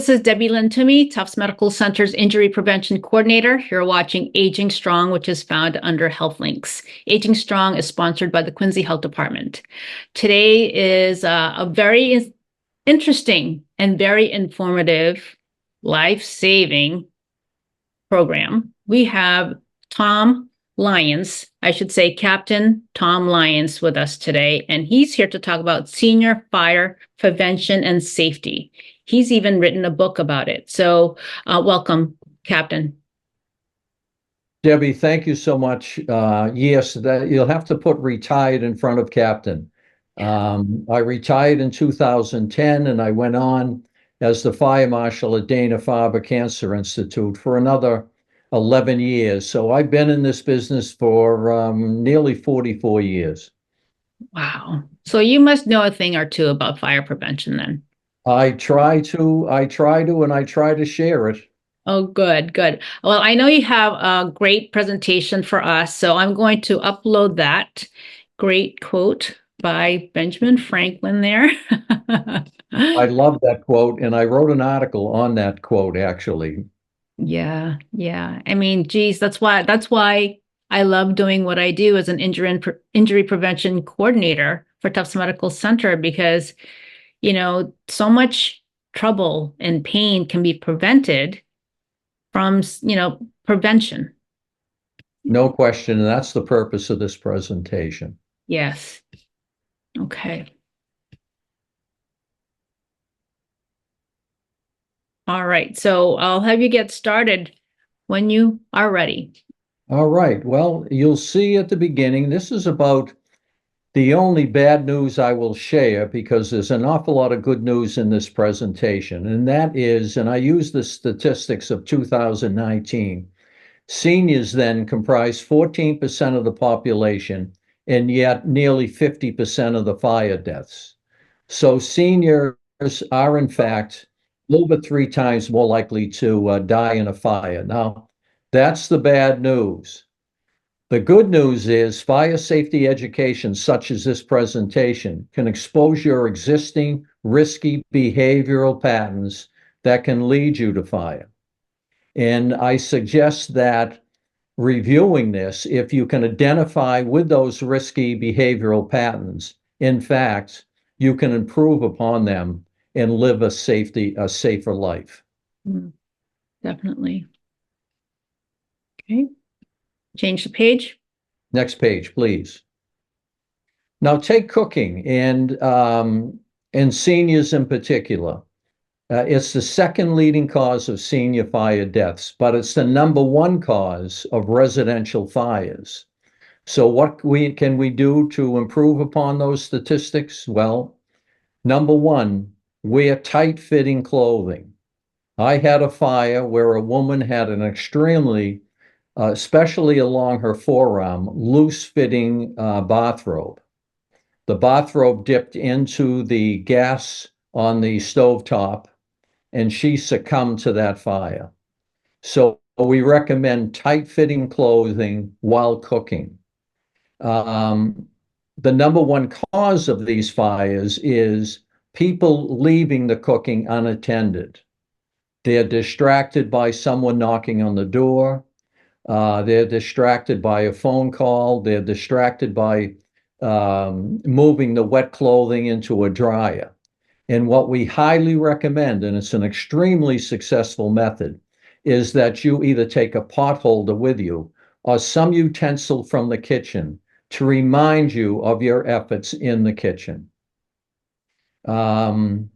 this is Lyn Toomey, Tufts Medical Center's Injury Prevention Coordinator. You're watching Aging Strong, which is found under Health Links. Aging Strong is sponsored by the Quincy Health Department. Today is a very interesting and very informative, life-saving program. We have Tom Lyons, I should say Captain Tom Lyons, with us today, and he's here to talk about senior fire prevention and safety. He's even written a book about it. So welcome, Captain. Debbie, thank you so much. Yes, you'll have to put retired in front of Captain. I retired in 2010, and I went on as the fire marshal at Dana-Farber Cancer Institute for another 11 years. So I've been in this business for nearly 44 years. Wow. So you must know a thing or two about fire prevention then. I try to, and I try to share it. Oh, good, good. Well, I know you have a great presentation for us, so I'm going to upload that great quote by Benjamin Franklin there. I love that quote, and I wrote an article on that quote, actually. Yeah, yeah. I mean, geez, that's why I love doing what I do as an injury prevention coordinator for Tufts Medical Center, because so much trouble and pain can be prevented from, prevention. No question, and that's the purpose of this presentation. Yes. Okay. All right. So I'll have you get started when you are ready. All right. Well, you'll see at the beginning, this is about the only bad news I will share, because there's an awful lot of good news in this presentation. And that is, and I use the statistics of 2019, seniors then comprise 14% of the population, and yet nearly 50% of the fire deaths. So seniors are, in fact, over 3 times more likely to die in a fire. Now, that's the bad news. The good news is fire safety education, such as this presentation, can expose your existing risky behavioral patterns that can lead you to fire. And I suggest that reviewing this, if you can identify with those risky behavioral patterns, in fact, you can improve upon them and live a safer life. Definitely. Okay. Change the page. Next page, please. Now take cooking and seniors in particular. It's the second leading cause of senior fire deaths, but it's the #1 cause of residential fires. So what can we do to improve upon those statistics? Well, #1, wear tight-fitting clothing. I had a fire where a woman had an extremely, especially along her forearm, loose-fitting bathrobe. The bathrobe dipped into the gas on the stovetop, and she succumbed to that fire. So we recommend tight-fitting clothing while cooking. The #1 cause of these fires is people leaving the cooking unattended. They're distracted by someone knocking on the door. They're distracted by a phone call. They're distracted by moving the wet clothing into a dryer. And what we highly recommend, and it's an extremely successful method, is that you either take a pot holder with you or some utensil from the kitchen to remind you of your efforts in the kitchen. I'm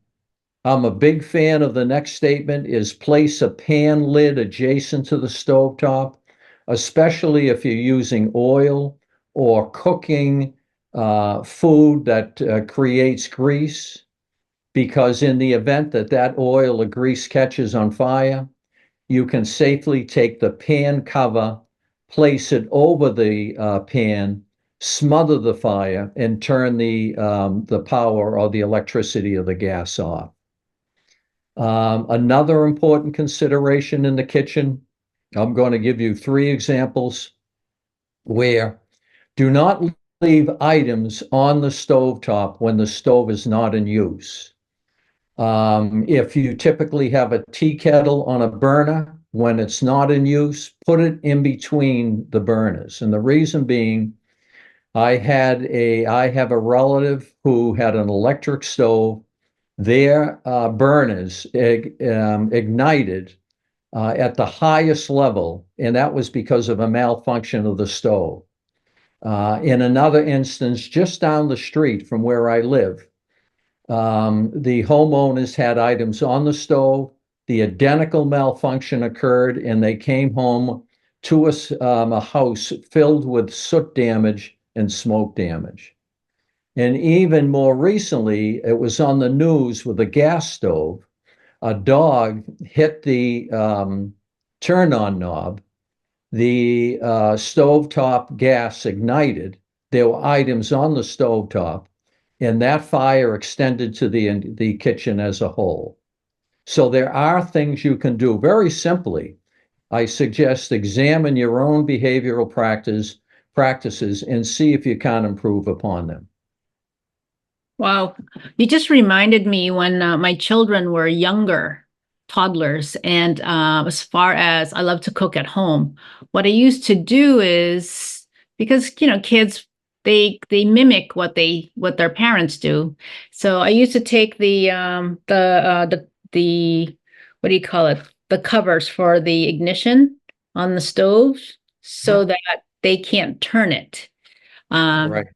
a big fan of the next statement, is place a pan lid adjacent to the stovetop, especially if you're using oil or cooking food that creates grease, because in the event that that oil or grease catches on fire, you can safely take the pan cover, place it over the pan, smother the fire, and turn the power or the electricity of the gas off. Another important consideration in the kitchen, I'm going to give you 3 examples where do not leave items on the stovetop when the stove is not in use. If you typically have a tea kettle on a burner, when it's not in use, put it in between the burners. And the reason being, I have a relative who had an electric stove. Their burners ignited at the highest level, and that was because of a malfunction of the stove. In another instance, just down the street from where I live, the homeowners had items on the stove. The identical malfunction occurred, and they came home to a house filled with soot damage and smoke damage. And even more recently, it was on the news with a gas stove. A dog hit the turn-on knob. The stovetop gas ignited. There were items on the stovetop, and that fire extended to the kitchen as a whole. So there are things you can do very simply. I suggest examine your own behavioral practices and see if you can improve upon them. Wow. You just reminded me when my children were younger, toddlers, and as far as I love to cook at home, what I used to do is because kids they mimic what their parents do. So I used to take the what do you call it? The covers for the ignition on the stove so that they can't turn it. Um, Right.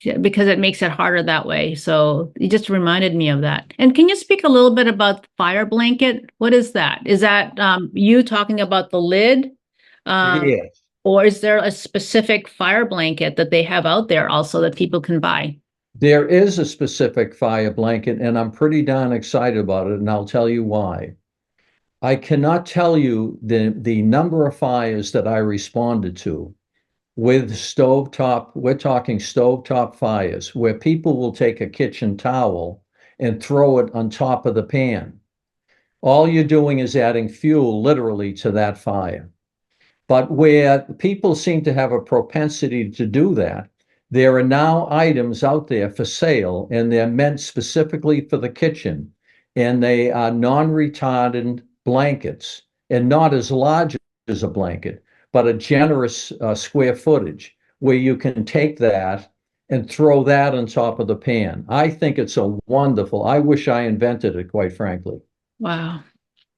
yeah, because it makes it harder that way. So it just reminded me of that. And can you speak a little bit about the fire blanket? What is that? Is that you talking about the lid? Um, Yes. or is there a specific fire blanket that they have out there also that people can buy? There is a specific fire blanket, and I'm pretty darn excited about it, and I'll tell you why. I cannot tell you the number of fires that I responded to with stovetop. We're talking stovetop fires where people will take a kitchen towel and throw it on top of the pan. All you're doing is adding fuel literally to that fire. But where people seem to have a propensity to do that, there are now items out there for sale, and they're meant specifically for the kitchen. And they are non-retardant blankets, and not as large as a blanket, but a generous square footage where you can take that and throw that on top of the pan. I think it's a wonderful, I wish I invented it, quite frankly. Wow,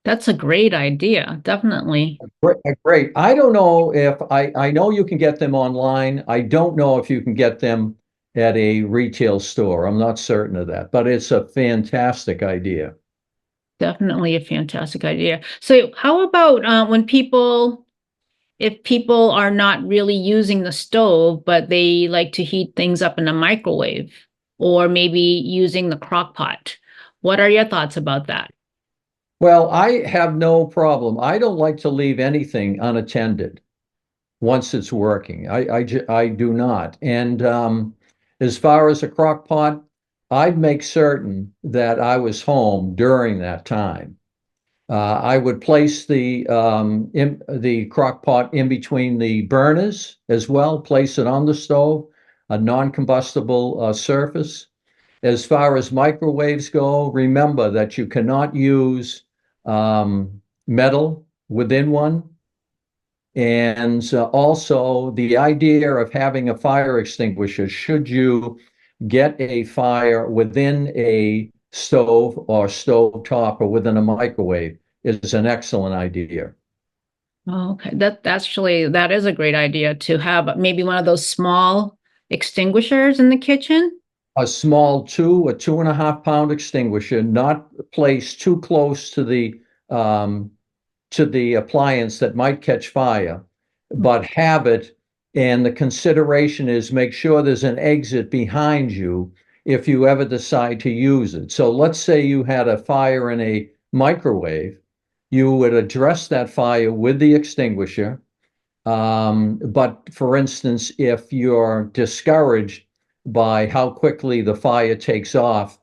that's a great idea. Definitely. Great, great. I don't know if I know you can get them online. I don't know if you can get them at a retail store. I'm not certain of that, but it's a fantastic idea. Definitely a fantastic idea. So how about if people are not really using the stove, but they like to heat things up in a microwave or maybe using the crock pot? What are your thoughts about that? Well, I have no problem. I don't like to leave anything unattended once it's working. I do not. And as far as a crock pot, I'd make certain that I was home during that time. I would place the crock pot in between the burners as well, place it on the stove, a non-combustible surface. As far as microwaves go, remember that you cannot use metal within one. And also the idea of having a fire extinguisher, should you get a fire within a stove or stove top or within a microwave, is an excellent idea. Oh, okay, that is a great idea to have maybe one of those small extinguishers in the kitchen. A 2.5 pound extinguisher, not placed too close um, to the appliance that might catch fire, but have it. And the consideration is make sure there's an exit behind you if you ever decide to use it. So let's say you had a fire in a microwave, you would address that fire with the extinguisher. But for instance, if you're discouraged by how quickly the fire takes off,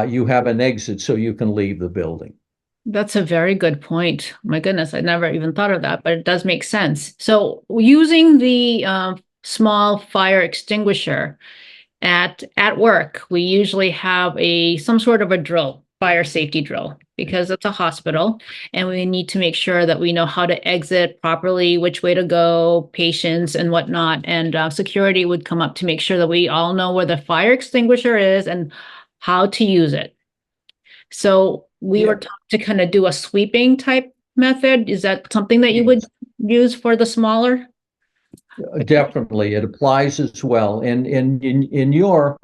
you have an exit so you can leave the building. That's a very good point. My goodness, I never even thought of that, but it does make sense. So using the small fire extinguisher at work, we usually have a some sort of a drill, fire safety drill because it's a hospital and we need to make sure that we know how to exit properly, which way to go, patients and whatnot. And security would come up to make sure that we all know where the fire extinguisher is and how to use it. So we were taught to kind of do a sweeping type method. Is that something that you would use for the smaller? Definitely, it applies as well. And in your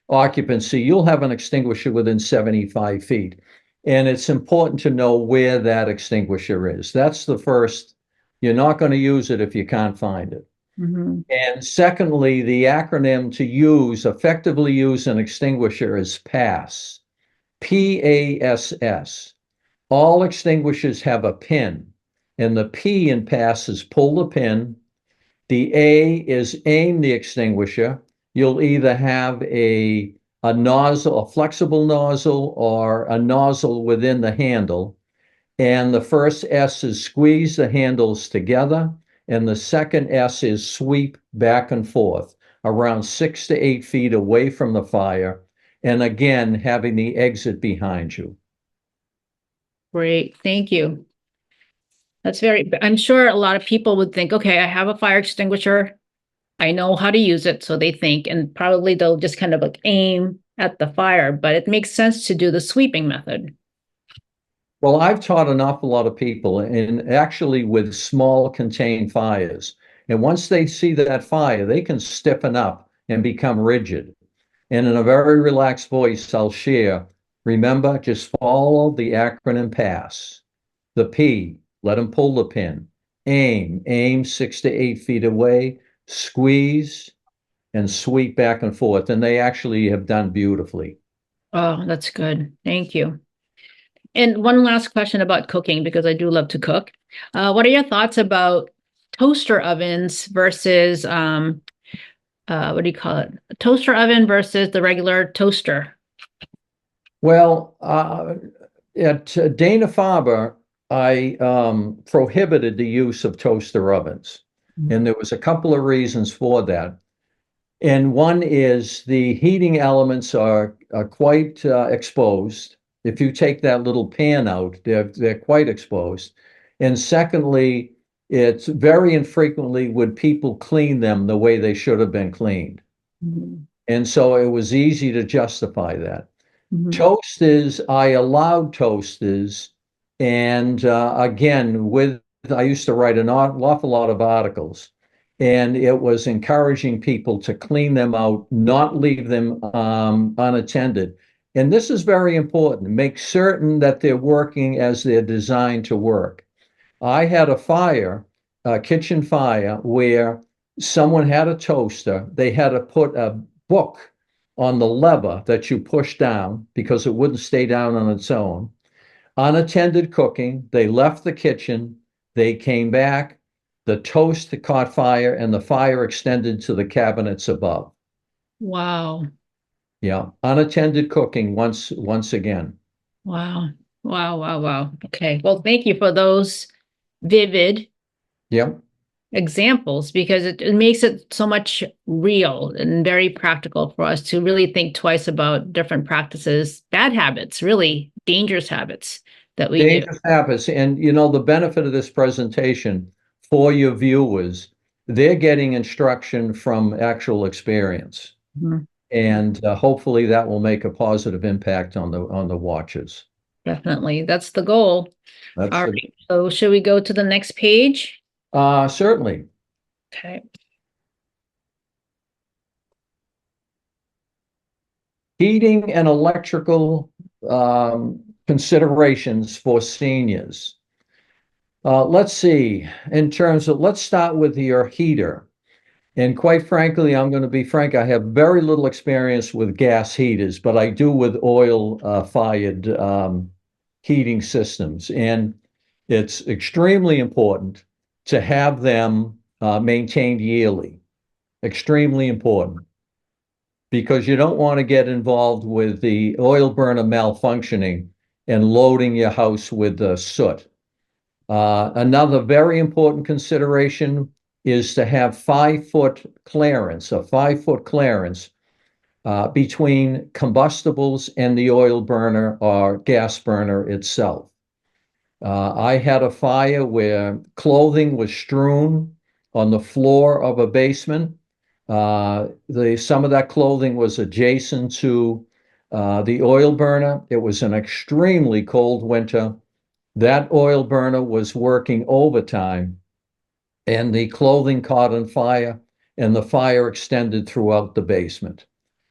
occupancy, you'll have an extinguisher within 75 feet. And it's important to know where that extinguisher is. That's the first. You're not going to use it if you can't find it. Mm-hmm. And secondly, the acronym to use, effectively use an extinguisher is PASS. PASS. All extinguishers have a pin. And the P in PASS is pull the pin. The A is aim the extinguisher. You'll either have a nozzle, a flexible nozzle, or a nozzle within the handle. And the first S is squeeze the handles together. And the second S is sweep back and forth around 6 to 8 feet away from the fire. And again, having the exit behind you. Great, thank you. I'm sure a lot of people would think, okay, I have a fire extinguisher. I know how to use it. So they think, and probably they'll just kind of like aim at the fire, but it makes sense to do the sweeping method. Well, I've taught an awful lot of people, and actually with small contained fires. And once they see that fire, they can stiffen up and become rigid. And in a very relaxed voice, I'll share, remember, just follow the acronym PASS. The P, let them pull the pin. Aim 6 to 8 feet away, squeeze, and sweep back and forth. And they actually have done beautifully. Oh, that's good. Thank you. And one last question about cooking, because I do love to cook. What are your thoughts about toaster ovens versus, what do you call it? A toaster oven versus the regular toaster? Well, at Dana-Farber, I prohibited the use of toaster ovens. And there was a couple of reasons for that. And one is the heating elements are quite exposed. If you take that little pan out, they're quite exposed. And secondly, it's very infrequently would people clean them the way they should have been cleaned. Mm-hmm. And so it was easy to justify that. Mm-hmm. Toasters, I allowed toasters. And again, I used to write an awful lot of articles, and it was encouraging people to clean them out, not leave them unattended. And this is very important. Make certain that they're working as they're designed to work. I had a kitchen fire, where someone had a toaster. They had to put a book on the lever that you push down because it wouldn't stay down on its own. Unattended cooking. They left the kitchen. They came back. The toast caught fire and the fire extended to the cabinets above. Wow. Yeah, unattended cooking once again. Wow. Wow. Wow. Wow. Okay. Well, thank you for those vivid examples, because it makes it so much real and very practical for us to really think twice about different practices, bad habits, really dangerous habits that we do. Dangerous habits. And the benefit of this presentation for your viewers, they're getting instruction from actual experience. Mm-hmm. And hopefully that will make a positive impact on the watchers. Definitely. That's the goal. All right. So should we go to the next page? Certainly. Okay. Heating and electrical considerations for seniors. Let's see, let's start with your heater. And quite frankly, I'm going to be frank, I have very little experience with gas heaters, but I do with oil-fired heating systems. And it's extremely important to have them maintained yearly. Extremely important. Because you don't want to get involved with the oil burner malfunctioning and loading your house with soot. Another very important consideration is to have 5 foot clearance, a 5 foot clearance between combustibles and the oil burner or gas burner itself. I had a fire where clothing was strewn on the floor of a basement. Some of that clothing was adjacent to the oil burner. It was an extremely cold winter. That oil burner was working overtime, and the clothing caught on fire, and the fire extended throughout the basement.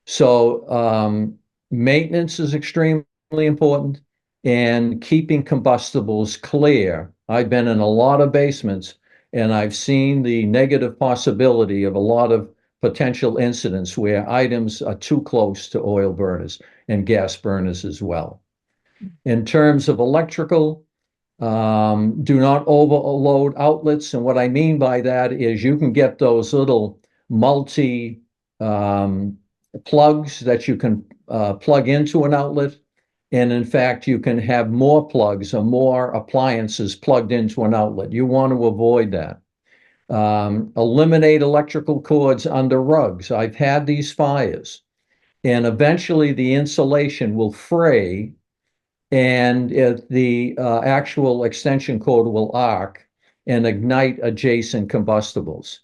So maintenance is extremely important, and keeping combustibles clear. I've been in a lot of basements, and I've seen the negative possibility of a lot of potential incidents where items are too close to oil burners and gas burners as well. In terms of electrical, do not overload outlets. And what I mean by that is you can get those little multi plugs that you can plug into an outlet. And in fact, you can have more plugs or more appliances plugged into an outlet. You want to avoid that. Eliminate electrical cords under rugs. I've had these fires, and eventually the insulation will fray, and the actual extension cord will arc and ignite adjacent combustibles.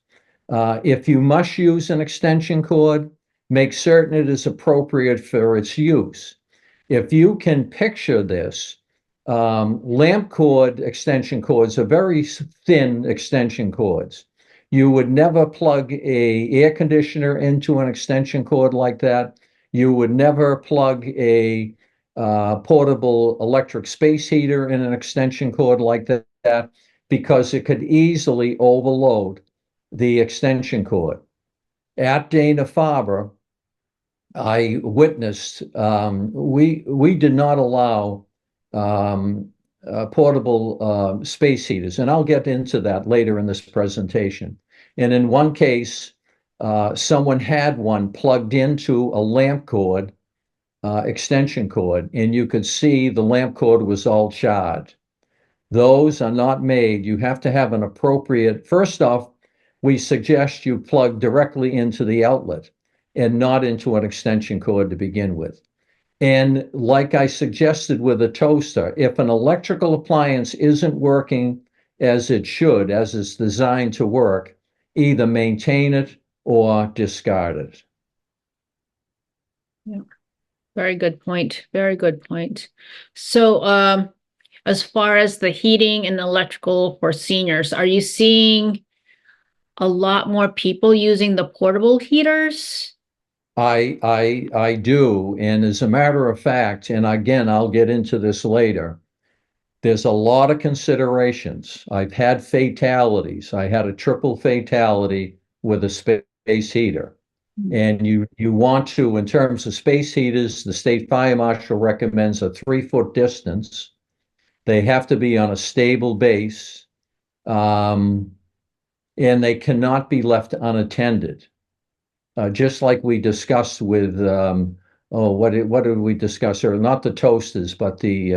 If you must use an extension cord, make certain it is appropriate for its use. If you can picture this, lamp cord extension cords are very thin extension cords. You would never plug a air conditioner into an extension cord like that. You would never plug a portable electric space heater in an extension cord like that, because it could easily overload the extension cord. At Dana-Farber, I witnessed, we did not allow portable space heaters, and I'll get into that later in this presentation. And in one case, someone had one plugged into a lamp cord, extension cord, and you could see the lamp cord was all charred. Those are not made. You have to have an appropriate, first off, we suggest you plug directly into the outlet and not into an extension cord to begin with. And like I suggested with a toaster, if an electrical appliance isn't working as it should, as it's designed to work, either maintain it or discard it. Yeah. Very good point. Very good point. So as far as the heating and electrical for seniors, are you seeing a lot more people using the portable heaters? I do. And as a matter of fact, and again, I'll get into this later, there's a lot of considerations. I've had fatalities. I had a triple fatality with a space heater. And you want to, in terms of space heaters, the state fire marshal recommends a 3-foot distance. They have to be on a stable base, and they cannot be left unattended. Just like we discussed with, what did we discuss? Or not the toasters, but the,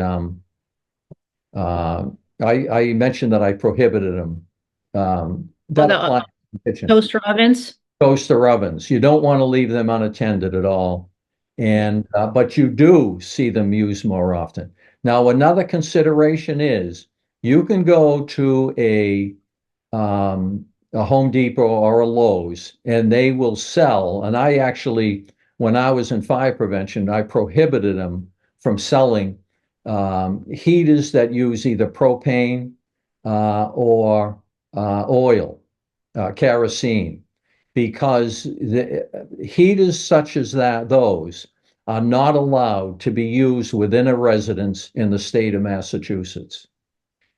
I mentioned that I prohibited them. That applies to the kitchen. Toaster ovens? Toaster ovens. You don't want to leave them unattended at all. And but you do see them used more often. Now, another consideration is you can go to a Home Depot or a Lowe's, and they will sell. And I actually, when I was in fire prevention, I prohibited them from selling heaters that use either propane or oil, kerosene, because the heaters such as those are not allowed to be used within a residence in the state of Massachusetts.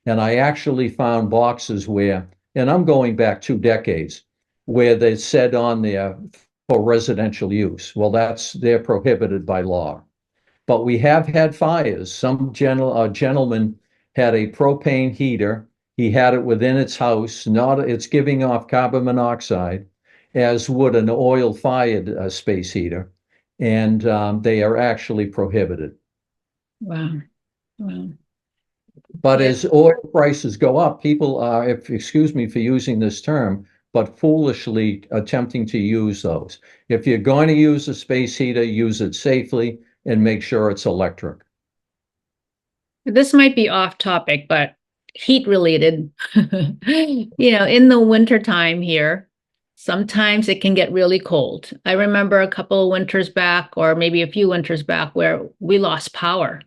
And I actually found boxes where, and I'm going back 2 decades, where they said on there for residential use. Well, they're prohibited by law. But we have had fires. Some gentleman had a propane heater. He had it within its house. It's giving off carbon monoxide, as would an oil-fired space heater, and they are actually prohibited. Wow. Wow. But as oil prices go up, people are, excuse me for using this term, but foolishly attempting to use those. If you're going to use a space heater, use it safely and make sure it's electric. This might be off topic, but heat related. In the winter time here, sometimes it can get really cold. I remember a couple of winters back, or maybe a few winters back, where we lost power.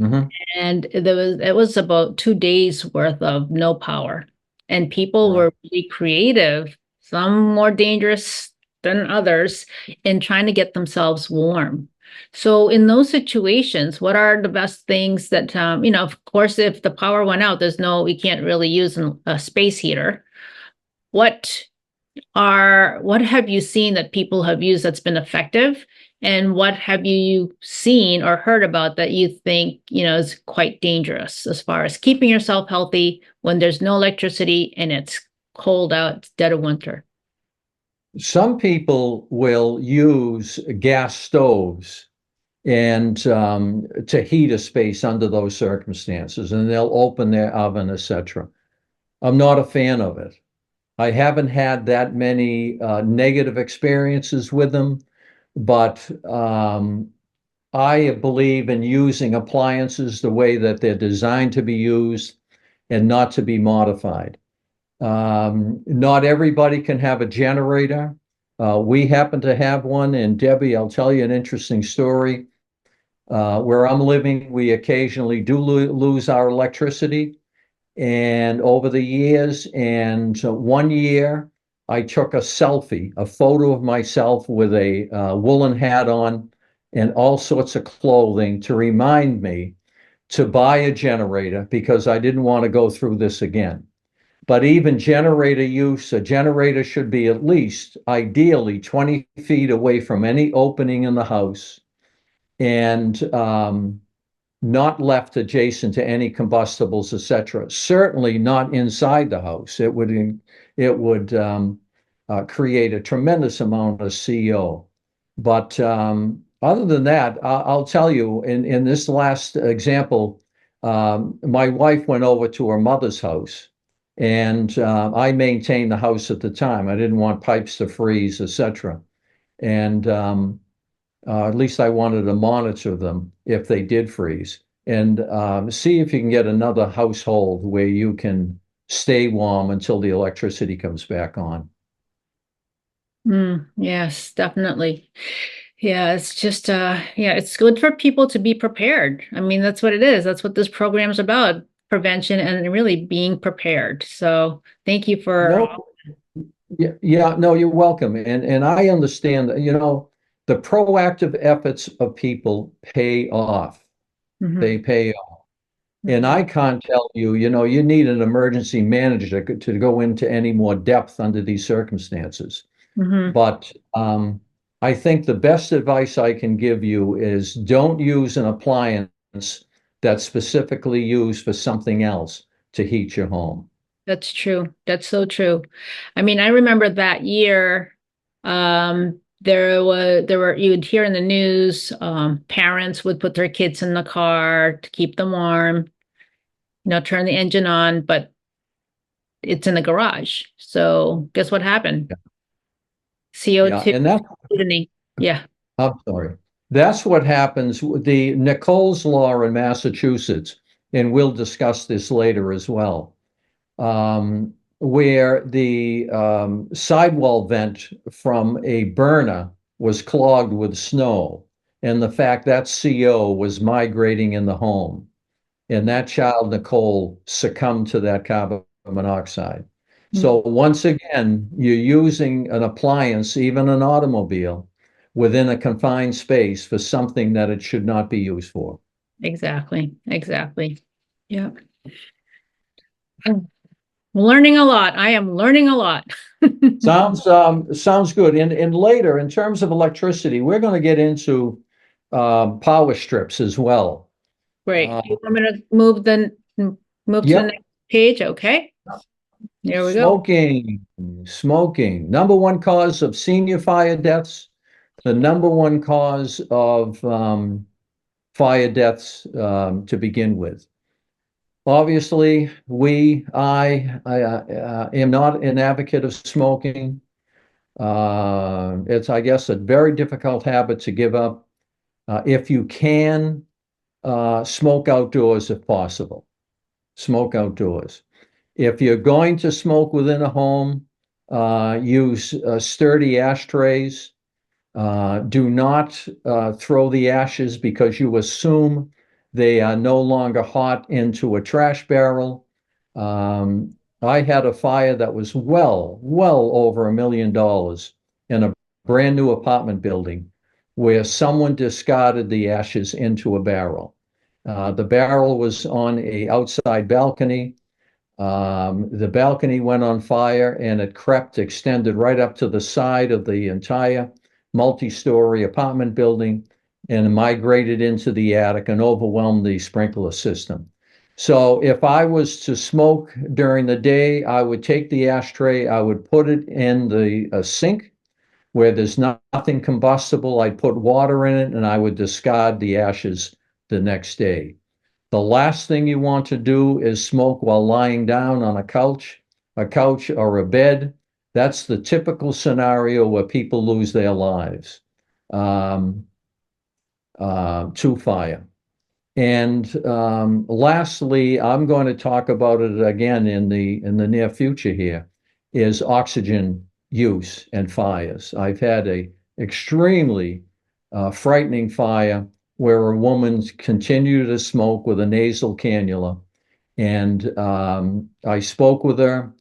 Mm-hmm. And it was about 2 days worth of no power. And people Right. were really creative, some more dangerous than others, in trying to get themselves warm. So in those situations, what are the best things that, of course, if the power went out, we can't really use a space heater. What what have you seen that people have used that's been effective? And what have you seen or heard about that you think, is quite dangerous as far as keeping yourself healthy when there's no electricity and it's cold out, it's dead of winter? Some people will use gas stoves and to heat a space under those circumstances, and they'll open their oven, etc. I'm not a fan of it. I haven't had that many negative experiences with them, but I believe in using appliances the way that they're designed to be used and not to be modified. Not everybody can have a generator. We happen to have one, and Debbie, I'll tell you an interesting story. Where I'm living, we occasionally do lose our electricity. And over the years, and one year, I took a selfie, a photo of myself with a woolen hat on and all sorts of clothing to remind me to buy a generator because I didn't want to go through this again. But even generator use, a generator should be at least ideally 20 feet away from any opening in the house and not left adjacent to any combustibles, etc. Certainly not inside the house. It would create a tremendous amount of CO. But other than that, I'll tell you, in this last example, my wife went over to her mother's house, and I maintained the house at the time. I didn't want pipes to freeze, etc. And at least I wanted to monitor them if they did freeze, and see if you can get another household where you can stay warm until the electricity comes back on. Yes, definitely. Yeah, it's just it's good for people to be prepared. I mean, that's what it is. That's what this program is about, prevention and really being prepared. So thank you for No, yeah, no, you're welcome. And I understand that, the proactive efforts of people pay off. Mhm, They pay off. And mhm, I can't tell you, you need an emergency manager to go into any more depth under these circumstances. mhm. But I think the best advice I can give you is don't use an appliance that's specifically used for something else to heat your home. That's true. That's so true. I mean, I remember that year, there were you would hear in the news, parents would put their kids in the car to keep them warm, turn the engine on, but it's in the garage. So guess what happened? Yeah, CO2 and that's mutiny. Yeah. I'm sorry. That's what happens with the Nichols law in Massachusetts, and we'll discuss this later as well, where the sidewall vent from a burner was clogged with snow, and the fact that CO was migrating in the home, and that child, Nicole, succumbed to that carbon monoxide. So once again, you're using an appliance, even an automobile, within a confined space for something that it should not be used for. Exactly. Exactly. Yeah. Learning a lot. I am learning a lot. Sounds good. And later, in terms of electricity, we're going to get into power strips as well. Great. Uh, You want me to move to the yep, next page? Okay. There we go. smoking. Number one cause of senior fire deaths, the number one cause of fire deaths to begin with. Obviously, I am not an advocate of smoking. It's, I guess, a very difficult habit to give up. If you can, smoke outdoors if possible. Smoke outdoors. If you're going to smoke within a home, use sturdy ashtrays. Do not throw the ashes because you assume they are no longer hot into a trash barrel. I had a fire that was well over $1 million in a brand new apartment building where someone discarded the ashes into a barrel. The barrel was on a outside balcony. The balcony went on fire and it crept, extended right up to the side of the entire multi-story apartment building and migrated into the attic and overwhelmed the sprinkler system. So if I was to smoke during the day, I would take the ashtray, I would put it in the sink where there's nothing combustible. I'd put water in it and I would discard the ashes the next day. The last thing you want to do is smoke while lying down on a couch or a bed. That's the typical scenario where people lose their lives to fire. And lastly, I'm going to talk about it again in the near future here, is oxygen use and fires. I've had a extremely frightening fire where a woman continued to smoke with a nasal cannula. And I spoke with her,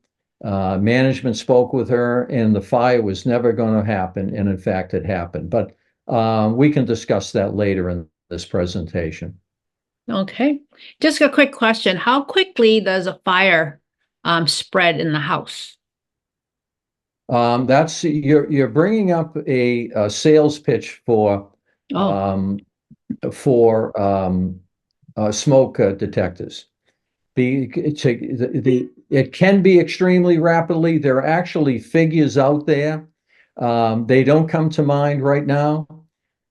management spoke with her, and the fire was never going to happen. And in fact, it happened. But we can discuss that later in this presentation. Okay. Just a quick question. How quickly does a fire spread in the house? That's you're bringing up a sales pitch Oh, um, for smoke detectors. It can be extremely rapidly. There are actually figures out there. They don't come to mind right now,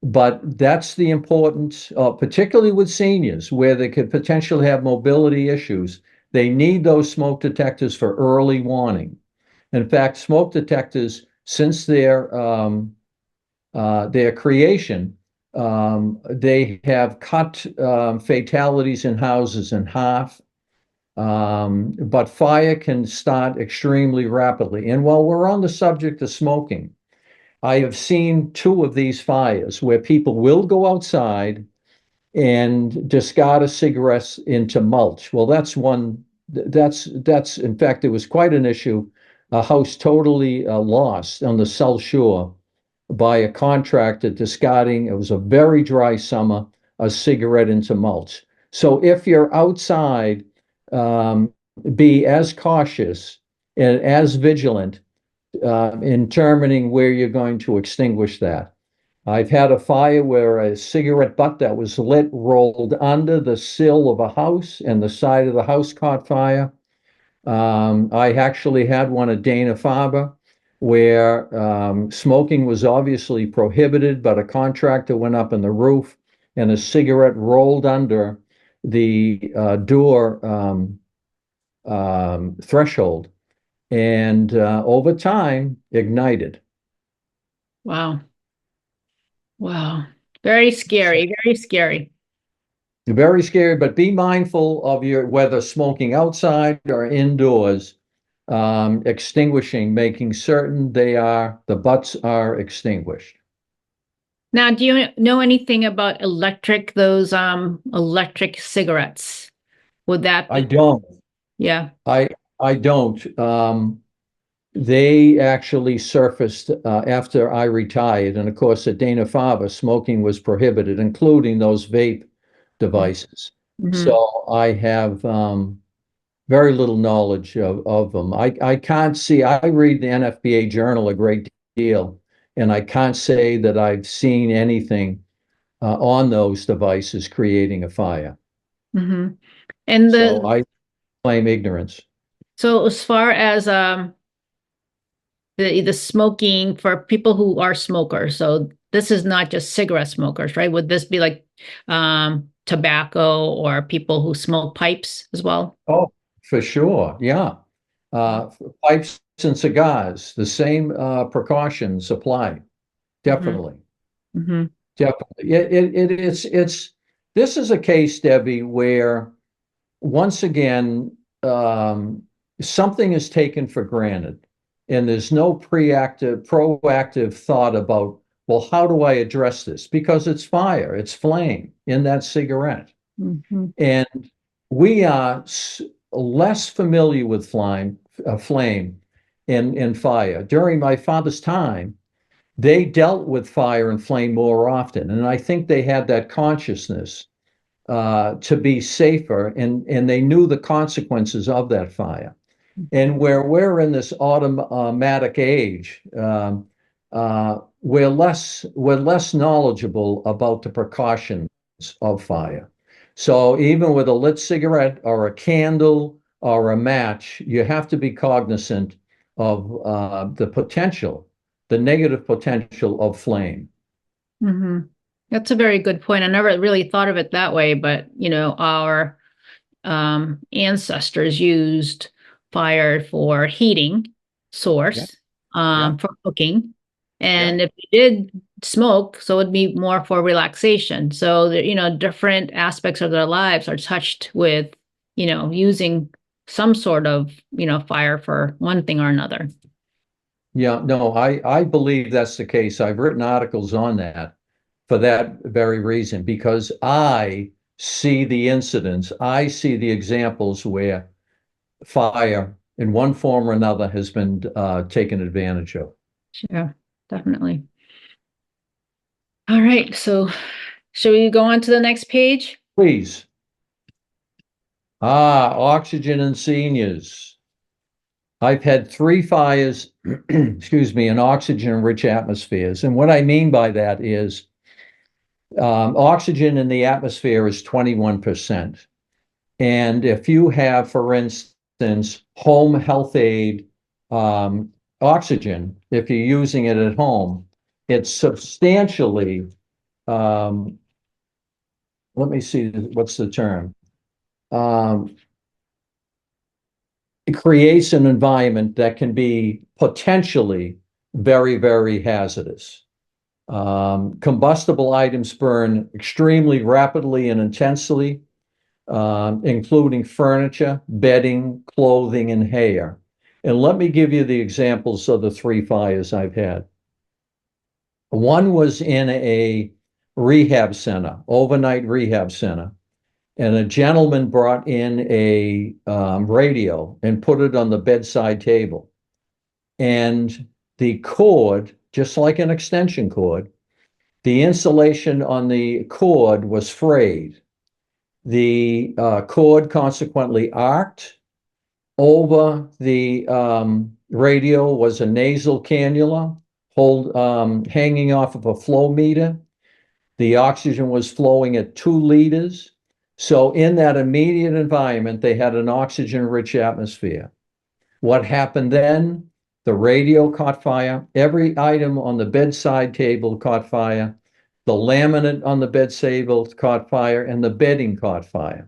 but that's the importance, particularly with seniors, where they could potentially have mobility issues. They need those smoke detectors for early warning. In fact, smoke detectors, since their creation, they have cut fatalities in houses in half. But fire can start extremely rapidly. And while we're on the subject of smoking, I have seen two of these fires where people will go outside and discard a cigarette into mulch. Well, that's one. That's in fact, it was quite an issue. A house totally lost on the South Shore by a contractor discarding. It was a very dry summer, a cigarette into mulch. So if you're outside, um, be as cautious and as vigilant in determining where you're going to extinguish that. I've had a fire where a cigarette butt that was lit rolled under the sill of a house and the side of the house caught fire. I actually had one at Dana-Farber where smoking was obviously prohibited, but a contractor went up in the roof and a cigarette rolled under the door threshold and over time ignited. wow. Wow. Very scary, very scary. Very scary, but be mindful of your whether smoking outside or indoors, extinguishing, making certain the butts are extinguished. Now, do you know anything about those electric cigarettes? Would that I be, don't. yeah. I I don't. They actually surfaced after I retired, and of course, at Dana-Farber, smoking was prohibited, including those vape devices. Mm-hmm. So I have very little knowledge of them. I can't see, I read the NFPA journal a great deal, and I can't say that I've seen anything on those devices creating a fire. Mm-hmm. And So I claim ignorance. so as far as the smoking for people who are smokers, so this is not just cigarette smokers, right? Would this be like tobacco or people who smoke pipes as well? Oh, for sure. Yeah. Uh, Pipes and cigars, the same precautions apply. Hmm. Definitely. Hmm. Definitely. This is a case, Debbie, where once again, something is taken for granted, and there's no proactive thought about, well, how do I address this? Because it's fire, it's flame in that cigarette. Hmm. And we are less familiar with flame and fire. During my father's time, they dealt with fire and flame more often. And I think they had that consciousness to be safer, and they knew the consequences of that fire. And where we're in this automatic age, we're less knowledgeable about the precautions of fire. So even with a lit cigarette or a candle or a match, you have to be cognizant of the negative potential of flame. Hmm. That's a very good point. I never really thought of it that way, but our ancestors used fire for heating Yeah, source, yeah, for cooking. yeah. And if you did smoke, so it'd be more for relaxation. So that, different aspects of their lives are touched with, using some sort of, fire for one thing or another. Yeah, no, I believe that's the case. I've written articles on that for that very reason, because I see the incidents, I see the examples where fire in one form or another has been taken advantage of. Yeah, definitely. All right. So should we go on to the next page? Please. Oxygen in seniors. I've had 3 fires, excuse me, in oxygen-rich atmospheres. And what I mean by that is oxygen in the atmosphere is 21%. And if you have, for instance, home health aid um, oxygen, if you're using it at home, it's substantially, um, let me see, what's the term? Um, it creates an environment that can be potentially very, very hazardous. Combustible items burn extremely rapidly and intensely, including furniture, bedding, clothing, and hair. And let me give you the examples of the 3 fires I've had. One was in a rehab center, overnight rehab center, and a gentleman brought in a radio and put it on the bedside table. And the cord, just like an extension cord, the insulation on the cord was frayed. The cord consequently arced. Over the radio was a nasal cannula hanging off of a flow meter. The oxygen was flowing at 2 liters. So in that immediate environment, they had an oxygen-rich atmosphere. What happened then? The radio caught fire. Every item on the bedside table caught fire. The laminate on the bedside table caught fire, and the bedding caught fire.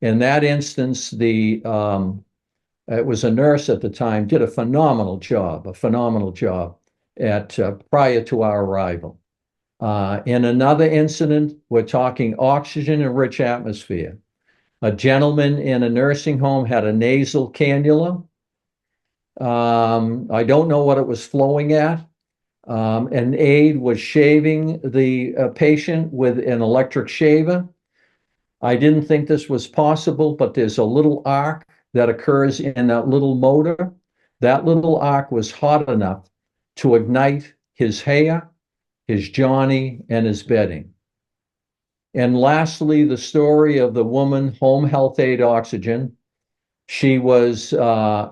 In that instance, it was a nurse at the time, did a phenomenal job at prior to our arrival. In another incident, we're talking oxygen and rich atmosphere. A gentleman in a nursing home had a nasal cannula. I don't know what it was flowing at. An aide was shaving the patient with an electric shaver. I didn't think this was possible, but there's a little arc that occurs in that little motor. That little arc was hot enough to ignite his hair, his Johnny, and his bedding. And lastly, the story of the woman, home health aid oxygen. She was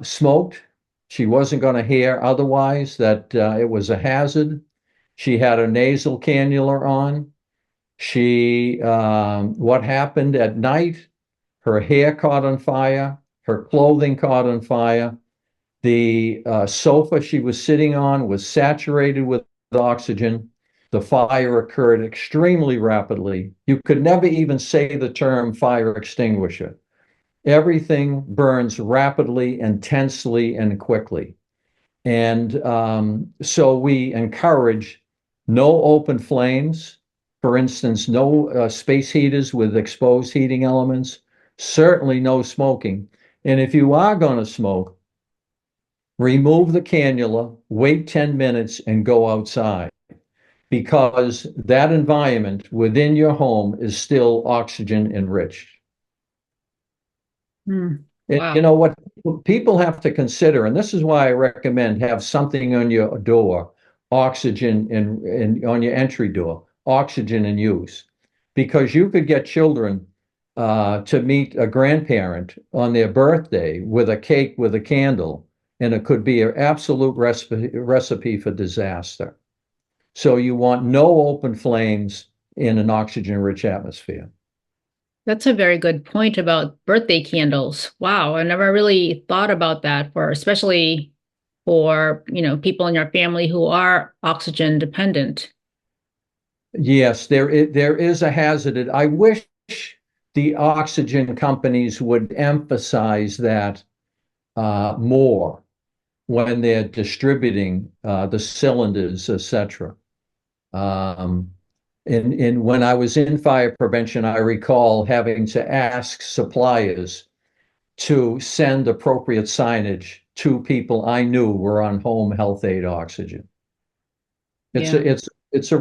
smoked. She wasn't going to hear otherwise that it was a hazard. She had a nasal cannula on. What happened at night? Her hair caught on fire. Her clothing caught on fire. The sofa she was sitting on was saturated with oxygen. The fire occurred extremely rapidly. You could never even say the term fire extinguisher. Everything burns rapidly, intensely, and quickly. And so we encourage no open flames. For instance, no space heaters with exposed heating elements, certainly no smoking. And if you are going to smoke, remove the cannula, wait 10 minutes, and go outside because that environment within your home is still oxygen enriched. Wow. You know what people have to consider, and this is why I recommend have something on your door, oxygen and on your entry door, oxygen in use, because you could get children to meet a grandparent on their birthday with a cake with a candle, and it could be an absolute recipe for disaster. So you want no open flames in an oxygen-rich atmosphere. That's a very good point about birthday candles. Wow, I never really thought about that for especially for, people in your family who are oxygen dependent. Yes, there is a hazard. I wish the oxygen companies would emphasize that more when they're distributing the cylinders, etc. And when I was in fire prevention, I recall having to ask suppliers to send appropriate signage to people I knew were on home health aid oxygen. It's Yeah. a, it's it's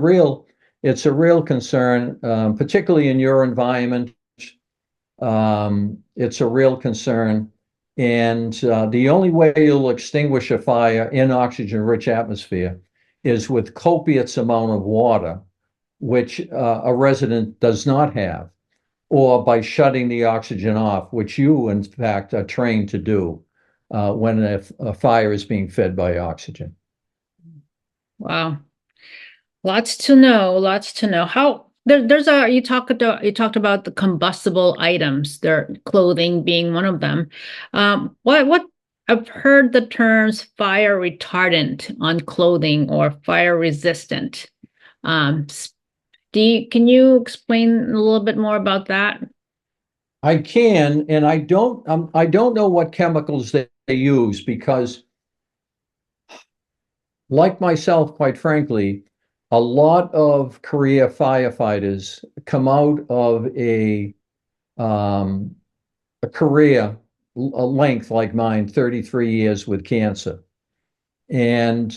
a real concern, particularly in your environment. It's a real concern, and the only way you'll extinguish a fire in oxygen-rich atmosphere is with copious amount of water, which a resident does not have, or by shutting the oxygen off, which you, in fact, are trained to do when a fire is being fed by oxygen. Wow. Lots to know, lots to know. There's a you talked about the combustible items, their clothing being one of them. What I've heard the terms fire retardant on clothing or fire resistant. Um, can you explain a little bit more about that? I can, and I don't know what chemicals they use because, like myself, quite frankly, a lot of career firefighters come out of a career a length like mine, 33 years with cancer. And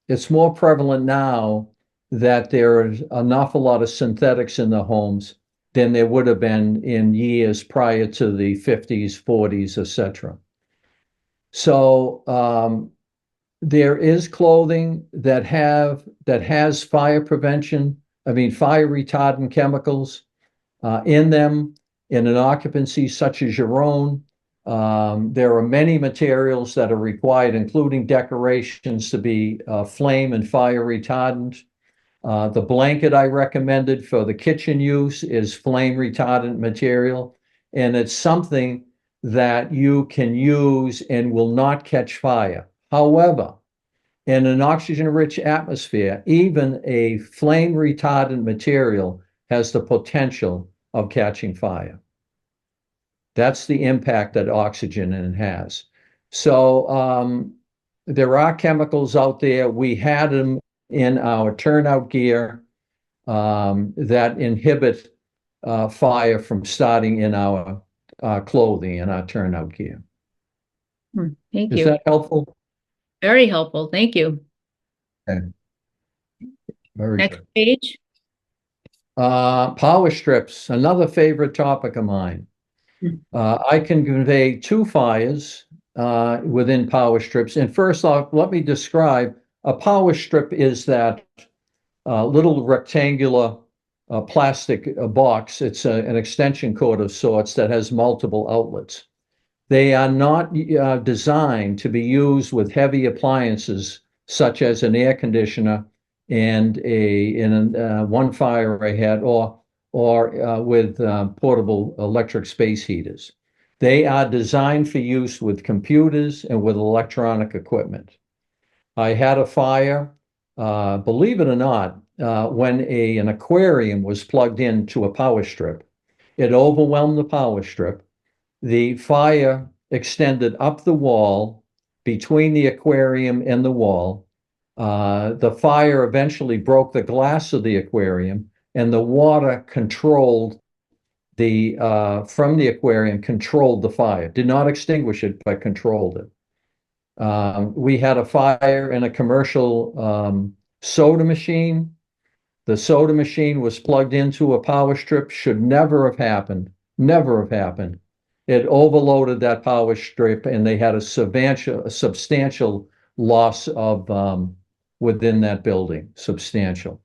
it's more prevalent now that there's an awful lot of synthetics in the homes than there would have been in years prior to the 50s, 40s, etc. So there is clothing that has fire prevention, fire retardant chemicals in them in an occupancy such as your own. There are many materials that are required, including decorations, to be flame and fire retardant. The blanket I recommended for the kitchen use is flame retardant material, and it's something that you can use and will not catch fire. However, in an oxygen-rich atmosphere, even a flame retardant material has the potential of catching fire. That's the impact that oxygen has. So there are chemicals out there. We had them in our turnout gear that inhibit fire from starting in our clothing and our turnout gear. Thank Is you. that helpful? Very helpful. Thank you. Okay. Very Next good. page. Power strips, another favorite topic of mine. I can convey two fires within power strips. And first off, let me describe a power strip is that little rectangular plastic box. It's an extension cord of sorts that has multiple outlets. They are not designed to be used with heavy appliances such as an air conditioner and one fire I had, or with portable electric space heaters. They are designed for use with computers and with electronic equipment. I had a fire believe it or not, when an aquarium was plugged into a power strip, it overwhelmed the power strip. The fire extended up the wall between the aquarium and the wall. The fire eventually broke the glass of the aquarium, and the water controlled from the aquarium, controlled the fire. Did not extinguish it, but controlled it. We had a fire in a commercial soda machine. The soda machine was plugged into a power strip. Should never have happened. Never have happened. It overloaded that power strip, and they had a substantial loss of within that building. Substantial.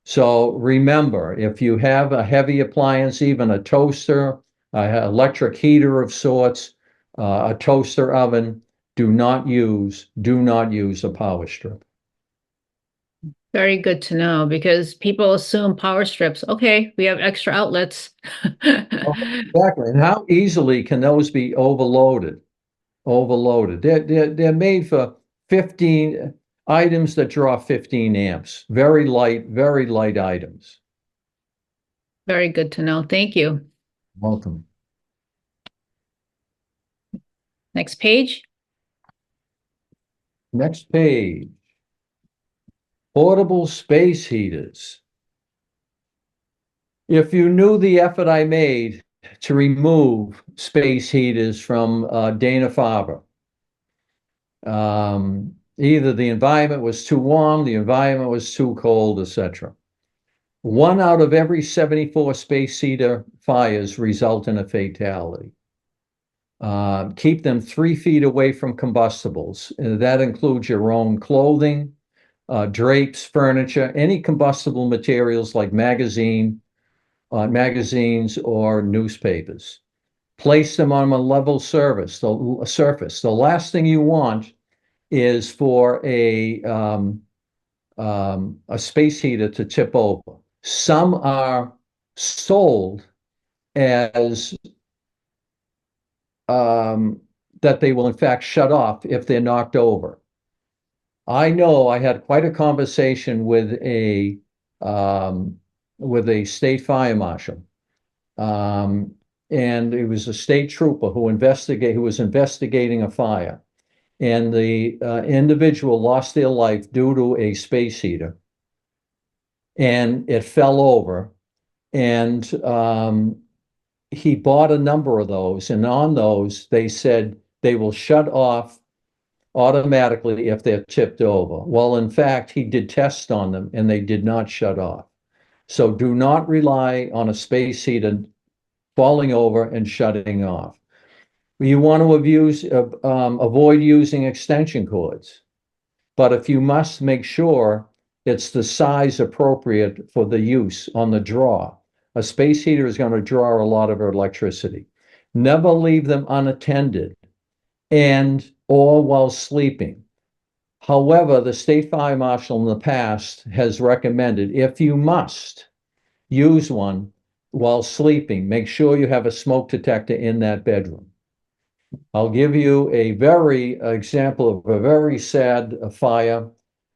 So remember, if you have a heavy appliance, even a toaster, an electric heater of sorts, a toaster oven, do not use a power strip. Very good to know, because people assume power strips, okay, we have extra outlets. Exactly. And how easily can those be overloaded? Overloaded. They're made for 15 items that draw 15 amps. Very light items. Very good to know. Thank you. Welcome. Next page. Next page. Portable space heaters. If you knew the effort I made to remove space heaters from Dana-Farber, either the environment was too warm, the environment was too cold, etc. 1 out of every 74 space heater fires result in a fatality. Keep them 3 feet away from combustibles. That includes your own clothing, drapes, furniture, any combustible materials like magazines or newspapers. Place them on a level surface. The last thing you want is for a space heater to tip over. Some are sold as that they will in fact shut off if they're knocked over. I know I had quite a conversation with a state fire marshal, and it was a state trooper who was investigating a fire, and the individual lost their life due to a space heater, and it fell over, and he bought a number of those, and on those they said they will shut off automatically if they're tipped over. Well, in fact, he did tests on them and they did not shut off. So do not rely on a space heater falling over and shutting off. You want to avoid using extension cords, but if you must, make sure it's the size appropriate for the use on the draw. A space heater is going to draw a lot of electricity. Never leave them unattended or while sleeping. However, the state fire marshal in the past has recommended, if you must use one while sleeping, make sure you have a smoke detector in that bedroom. I'll give you a example of a very sad fire.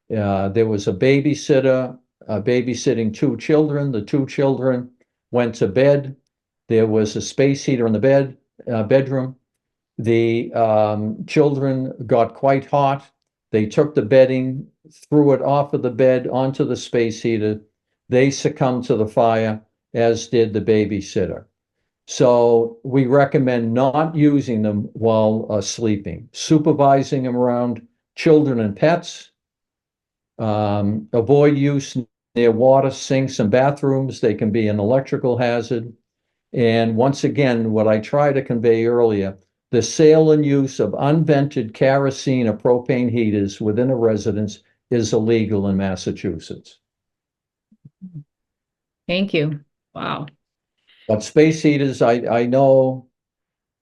There was a babysitter babysitting 2 children. The 2 children went to bed. There was a space heater in the bedroom. The children got quite hot. They took the bedding, threw it off of the bed onto the space heater. They succumbed to the fire, as did the babysitter. So we recommend not using them while sleeping. Supervising them around children and pets. Avoid use near water sinks and bathrooms. They can be an electrical hazard. And once again, what I tried to convey earlier, the sale and use of unvented kerosene or propane heaters within a residence is illegal in Massachusetts. Thank you. Wow. But space heaters, I know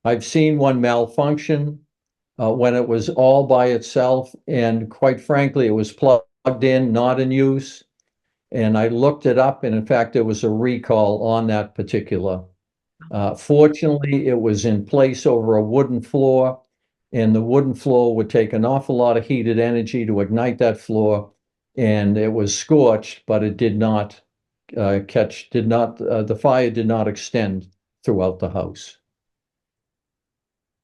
I've seen one malfunction when it was all by itself, and quite frankly, it was plugged in, not in use. And I looked it up, and in fact, there was a recall on that particular. Fortunately, it was in place over a wooden floor, and the wooden floor would take an awful lot of heated energy to ignite that floor. and it was scorched, but it did not the fire did not extend throughout the house.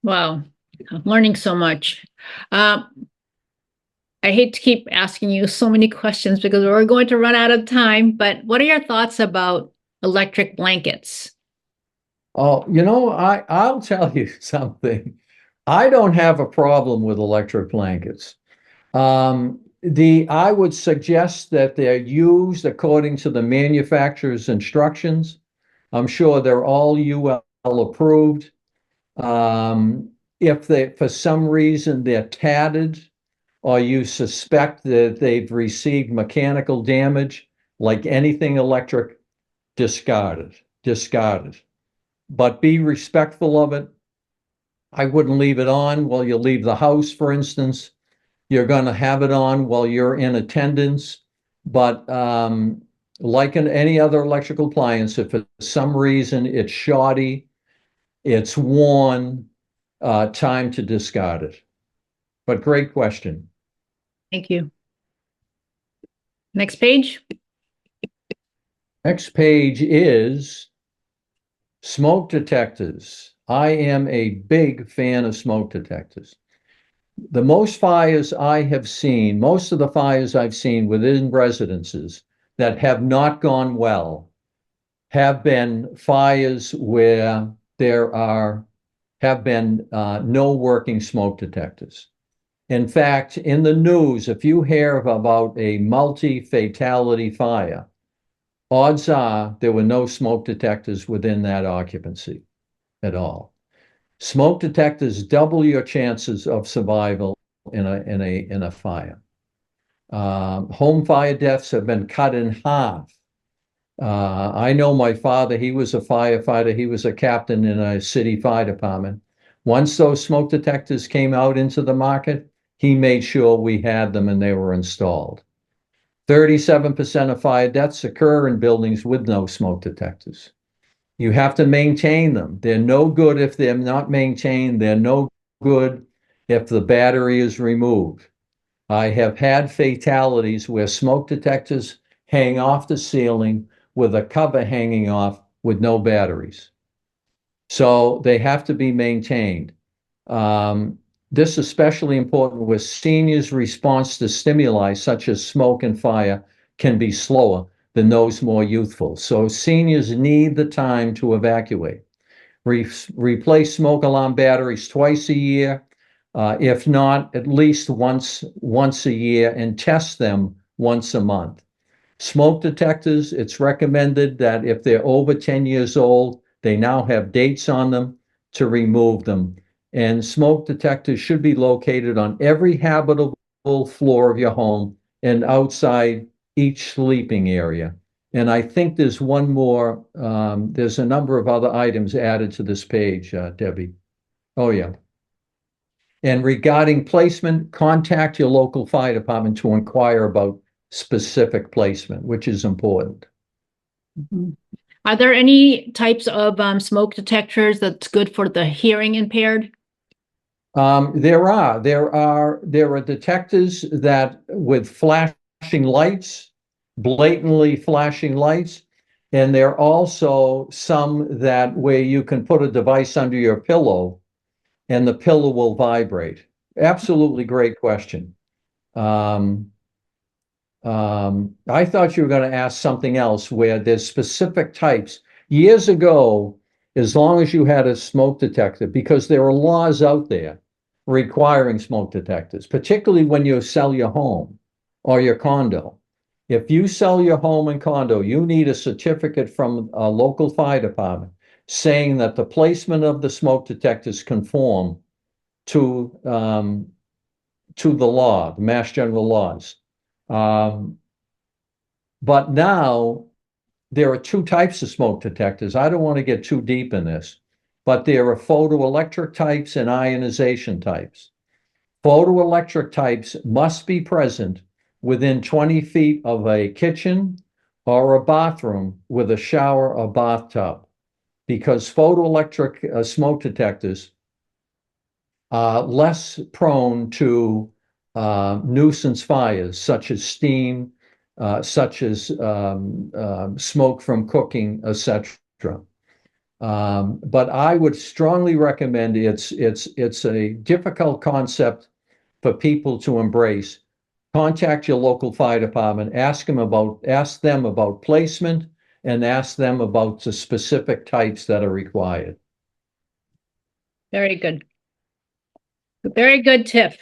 Wow, I'm learning so much. Uh, I hate to keep asking you so many questions because we're going to run out of time, but what are your thoughts about electric blankets? Oh, I'll tell you something. I don't have a problem with electric blankets. I would suggest that they're used according to the manufacturer's instructions. I'm sure they're all UL approved. If for some reason they're tatted, or you suspect that they've received mechanical damage, like anything electric, discarded. But be respectful of it. I wouldn't leave it on while you leave the house, for instance. You're going to have it on while you're in attendance. But like in any other electrical appliance, if for some reason it's shoddy, it's worn, time to discard it. But great question. Thank you. Next page. Next page is smoke detectors. I am a big fan of smoke detectors. Most of the fires I've seen within residences that have not gone well have been fires where have been no working smoke detectors. In fact, in the news, if you hear about a multi-fatality fire, odds are there were no smoke detectors within that occupancy at all. Smoke detectors double your chances of survival in a fire. Home fire deaths have been cut in half. I know my father, he was a firefighter, he was a captain in a city fire department. Once those smoke detectors came out into the market, he made sure we had them and they were installed. 37% of fire deaths occur in buildings with no smoke detectors. You have to maintain them. They're no good if they're not maintained. They're no good if the battery is removed. I have had fatalities where smoke detectors hang off the ceiling with a cover hanging off with no batteries. So they have to be maintained. This is especially important with seniors' response to stimuli such as smoke and fire can be slower than those more youthful. So seniors need the time to evacuate. Replace smoke alarm batteries twice a year, if not at least once a year, and test them once a month. Smoke detectors, it's recommended that if they're over 10 years old, they now have dates on them to remove them. And smoke detectors should be located on every habitable floor of your home and outside each sleeping area. And I think there's one more, there's a number of other items added to this page, Debbie. Oh, yeah. And regarding placement, contact your local fire department to inquire about specific placement, which is important. Mhm. Are there any types of smoke detectors that's good for the hearing impaired? There are detectors that with flashing lights, blatantly flashing lights, and there are also some that where you can put a device under your pillow and the pillow will vibrate. Absolutely great question. I thought you were going to ask something else where there's specific types. Years ago, as long as you had a smoke detector, because there are laws out there requiring smoke detectors, particularly when you sell your home or your condo. If you sell your home and condo, you need a certificate from a local fire department saying that the placement of the smoke detectors conform to the law, the Mass General laws. But now there are two types of smoke detectors. I don't want to get too deep in this, but there are photoelectric types and ionization types. Photoelectric types must be present within 20 feet of a kitchen or a bathroom with a shower or bathtub, because photoelectric smoke detectors are less prone to nuisance fires, such as steam, such as smoke from cooking, etc. But I would strongly recommend it's a difficult concept for people to embrace. Contact your local fire department, ask them about placement, and ask them about the specific types that are required. Very good. Very good tip.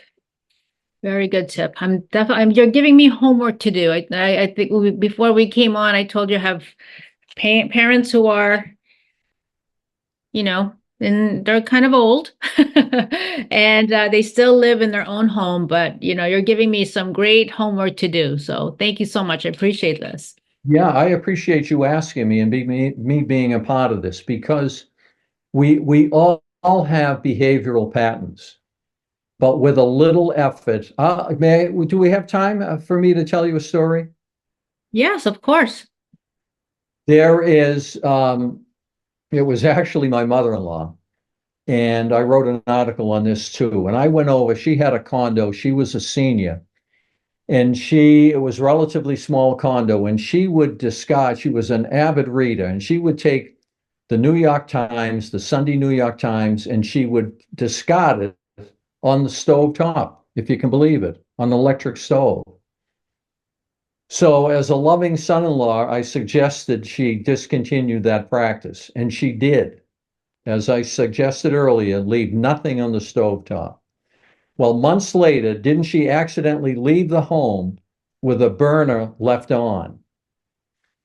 Very good tip. You're giving me homework to do. I think before we came on, I told you I have parents who are, and they're kind of old and they still live in their own home, but you're giving me some great homework to do. So thank you so much. I appreciate this. Yeah, I appreciate you asking me and me being a part of this, because we all have behavioral patterns, but with a little effort. Do we have time for me to tell you a story? Yes, of course. There is, it was actually my mother-in-law, and I wrote an article on this too. And I went over, she had a condo, she was a senior, and it was a relatively small condo, and she was an avid reader, and she would take the New York Times, the Sunday New York Times, and she would discard it on the stove top, if you can believe it, on the electric stove. So as a loving son-in-law, I suggested she discontinue that practice, and she did. As I suggested earlier, leave nothing on the stove top. Well, months later, didn't she accidentally leave the home with a burner left on?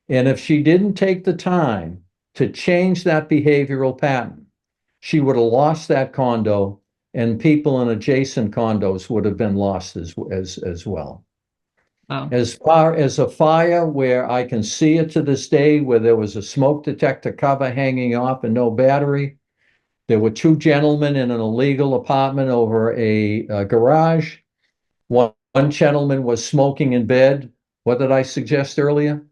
And if she didn't take the time to change that behavioral pattern, she would have lost that condo, and people in adjacent condos would have been lost as well. Wow. As far as a fire where I can see it to this day, where there was a smoke detector cover hanging off and no battery, there were two gentlemen in an illegal apartment over a garage. One gentleman was smoking in bed. What did I suggest earlier?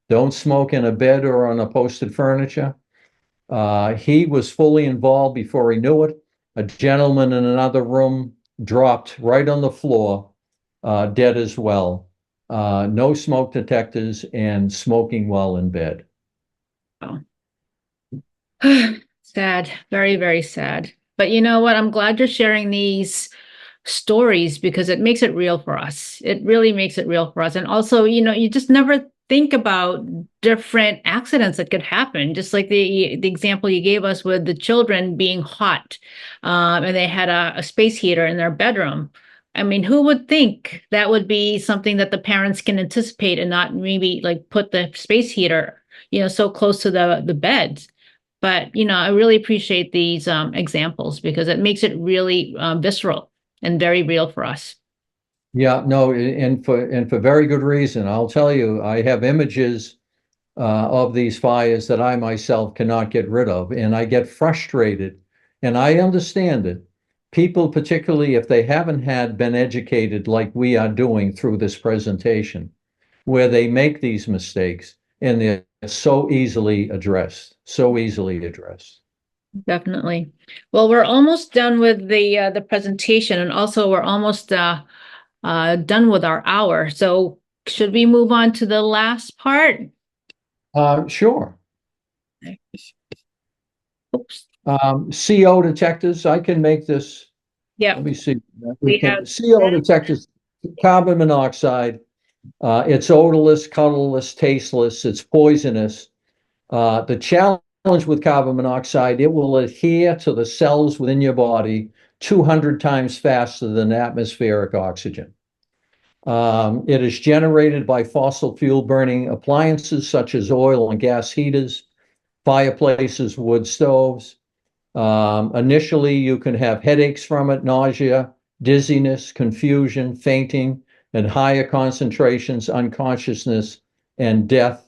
Don't smoke in a bed or on upholstered furniture. He was fully involved before he knew it. A gentleman in another room dropped right on the floor, dead as well. No smoke detectors and smoking while in bed. Wow. Sad, very, very sad. But you know what? I'm glad you're sharing these stories because it makes it real for us. It really makes it real for us. And also, you just never think about different accidents that could happen. Just like the example you gave us with the children being hot, and they had a space heater in their bedroom. I mean, who would think that would be something that the parents can anticipate and not maybe like put the space heater, so close to the beds. But, I really appreciate these examples because it makes it really visceral and very real for us. Yeah, no, and for very good reason. I'll tell you, I have images of these fires that I myself cannot get rid of, and I get frustrated, and I understand it. People, particularly if they haven't been educated like we are doing through this presentation, where they make these mistakes and they're so easily addressed, so easily addressed. Definitely. Well, we're almost done with the presentation, and also we're almost done with our hour. So should we move on to the last part? Sure. Oops. CO detectors, I can make this. Yeah. Let me see. We have CO detectors, carbon monoxide. It's odorless, colorless, tasteless. It's poisonous. The challenge with carbon monoxide, it will adhere to the cells within your body 200 times faster than atmospheric oxygen. It is generated by fossil fuel burning appliances such as oil and gas heaters, fireplaces, wood stoves. Initially, you can have headaches from it, nausea, dizziness, confusion, fainting, and higher concentrations, unconsciousness, and death.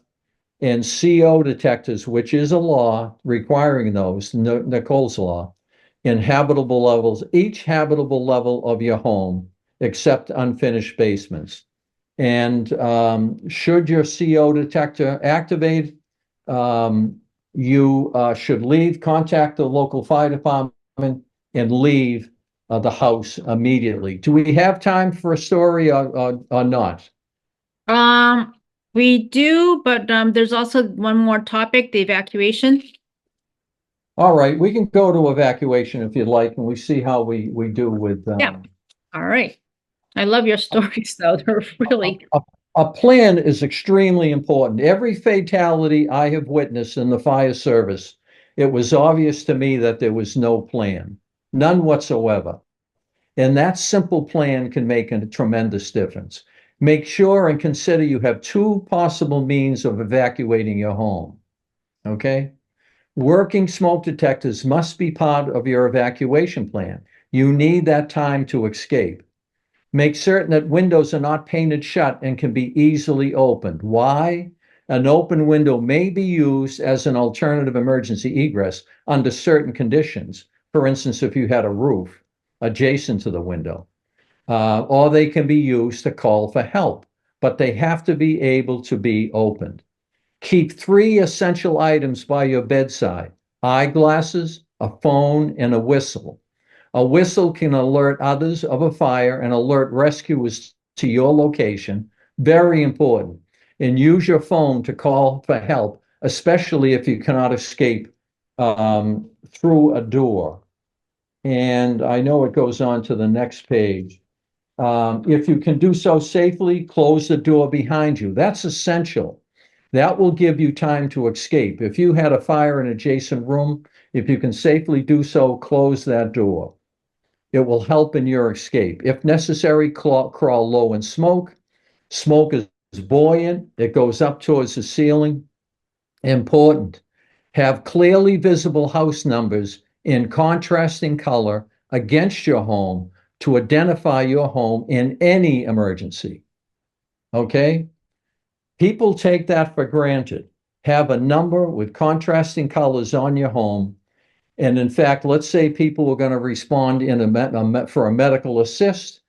And CO detectors, which is a law requiring those, Nicole's law, in habitable levels, each habitable level of your home, except unfinished basements. And should your CO detector activate, you should contact the local fire department and leave the house immediately. Do we have time for a story or not? Um, we do, but there's also one more topic, the evacuation. All right, we can go to evacuation if you'd like, and we see how we do with Yeah. All right. I love your stories, though. They're really. a, a plan is extremely important. Every fatality I have witnessed in the fire service, it was obvious to me that there was no plan, none whatsoever. And that simple plan can make a tremendous difference. Make sure and consider you have two possible means of evacuating your home. Okay? Working smoke detectors must be part of your evacuation plan. You need that time to escape. Make certain that windows are not painted shut and can be easily opened. Why? An open window may be used as an alternative emergency egress under certain conditions. For instance, if you had a roof adjacent to the window, or they can be used to call for help, but they have to be able to be opened. Keep three essential items by your bedside: eyeglasses, a phone, and a whistle. A whistle can alert others of a fire and alert rescuers to your location. Very important. And use your phone to call for help, especially if you cannot escape through a door. And I know it goes on to the next page. If you can do so safely, close the door behind you. That's essential. That will give you time to escape. If you had a fire in an adjacent room, if you can safely do so, close that door. It will help in your escape. If necessary, crawl low in smoke. Smoke is buoyant. It goes up towards the ceiling. Important. Have clearly visible house numbers in contrasting color against your home to identify your home in any emergency. Okay? People take that for granted. Have a number with contrasting colors on your home. And in fact, let's say people were going to respond for a medical assist,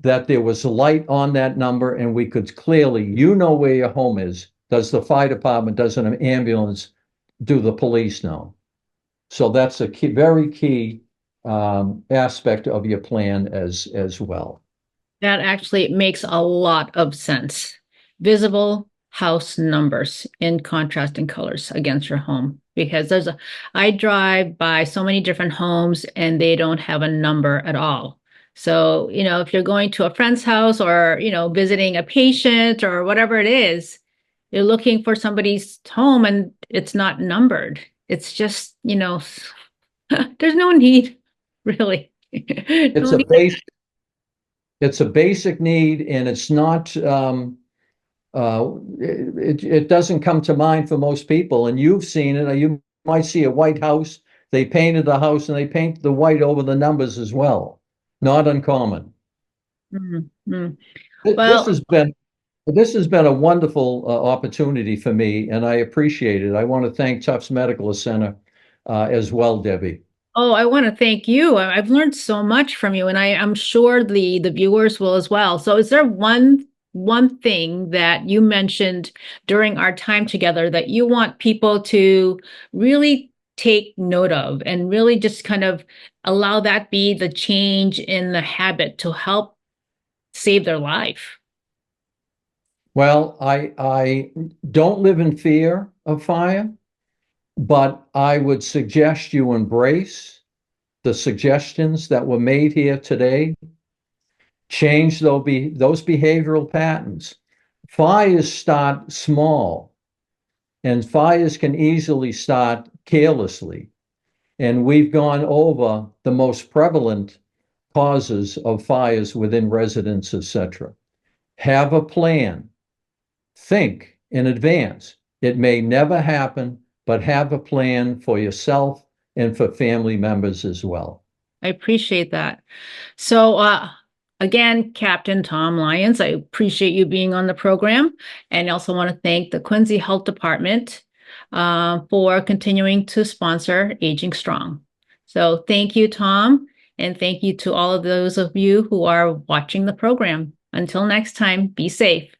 that there was light on that number and we could clearly, you know where your home is. Does the fire department, does an ambulance, do the police know? So that's a key, very key aspect of your plan as well. That actually makes a lot of sense. Visible house numbers in contrasting colors against your home. Because I drive by so many different homes and they don't have a number at all. So, if you're going to a friend's house or, visiting a patient or whatever it is, you're looking for somebody's home and it's not numbered. It's just, there's no need, really. It's No a need. base, it's a basic need, and it's not it doesn't come to mind for most people. And you've seen it. You might see a white house. They painted the house and they paint the white over the numbers as well. Not uncommon. Mm-hmm. This Well, has been a wonderful opportunity for me, and I appreciate it. I want to thank Tufts Medical Center as well, Debbie. oh, I want to thank you. I've learned so much from you, and I'm sure the viewers will as well. So, is there one thing that you mentioned during our time together that you want people to really take note of and really just kind of allow that be the change in the habit to help save their life? Well, I don't live in fear of fire, but I would suggest you embrace the suggestions that were made here today. Change those behavioral patterns. Fires start small, and fires can easily start carelessly. And we've gone over the most prevalent causes of fires within residents, etc. Have a plan. Think in advance. It may never happen, but have a plan for yourself and for family members as well. I appreciate that. So, again, Captain Tom Lyons, I appreciate you being on the program. And I also want to thank the Quincy Health Department for continuing to sponsor Aging Strong. So, thank you, Tom. And thank you to all of those of you who are watching the program. Until next time, be safe.